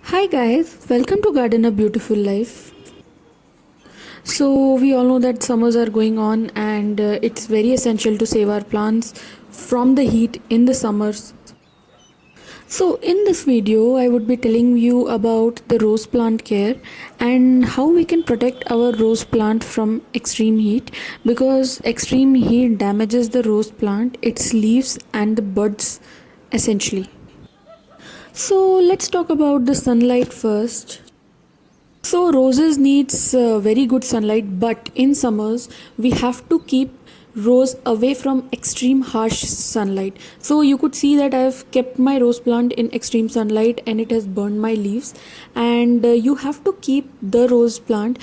Hi guys, welcome to Garden a Beautiful Life. So we all know that summers are going on and it's very essential to save our plants from the heat in the summers. So in this video I would be telling you about the rose plant care and how we can protect our rose plant from extreme heat, because extreme heat damages the rose plant, its leaves and the buds essentially. So let's talk about the sunlight first. So roses needs very good sunlight, but in summers we have to keep rose away from extreme harsh sunlight. So you could see that I've kept my rose plant in extreme sunlight and it has burned my leaves. And you have to keep the rose plant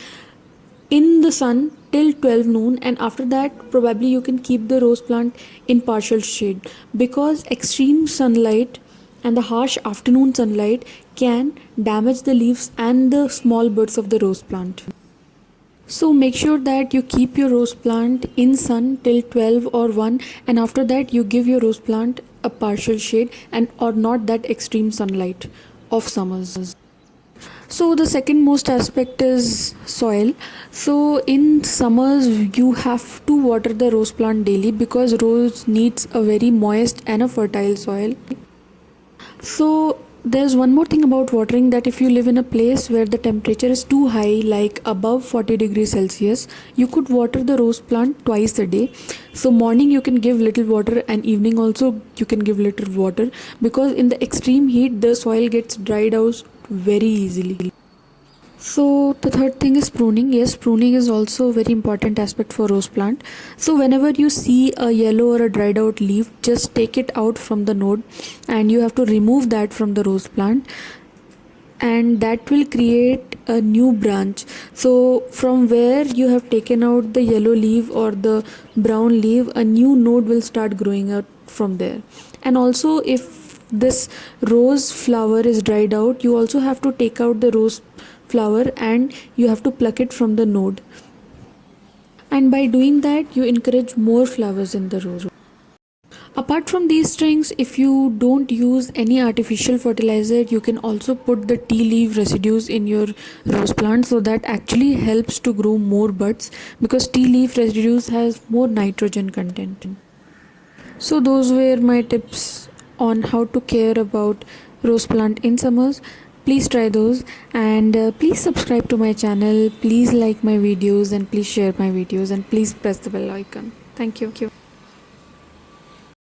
in the sun till 12 noon, and after that probably you can keep the rose plant in partial shade, because extreme sunlight and the harsh afternoon sunlight can damage the leaves and the small buds of the rose plant. So make sure that you keep your rose plant in sun till 12 or 1, and after that you give your rose plant a partial shade and or not that extreme sunlight of summers. So the second most aspect is soil. So in summers you have to water the rose plant daily, because rose needs a very moist and a fertile soil. So there's one more thing about watering, that if you live in a place where the temperature is too high, like above 40 degrees Celsius, you could water the rose plant twice a day. So morning you can give little water and evening also you can give little water, because in the extreme heat the soil gets dried out very easily. So the third thing is pruning. Yes, pruning is also a very important aspect for rose plant. So whenever you see a yellow or a dried out leaf, just take it out from the node and you have to remove that from the rose plant, and that will create a new branch. So from where you have taken out the yellow leaf or the brown leaf, a new node will start growing out from there. And also, if this rose flower is dried out, you also have to take out the rose flower and you have to pluck it from the node, and by doing that you encourage more flowers in the rose. Apart from these things, if you don't use any artificial fertilizer, you can also put the tea leaf residues in your rose plant, so that actually helps to grow more buds, because tea leaf residues has more nitrogen content. So those were my tips on how to care about rose plant in summers. Please try those, and please subscribe to my channel, please like my videos, and please share my videos, and please press the bell icon. Thank you.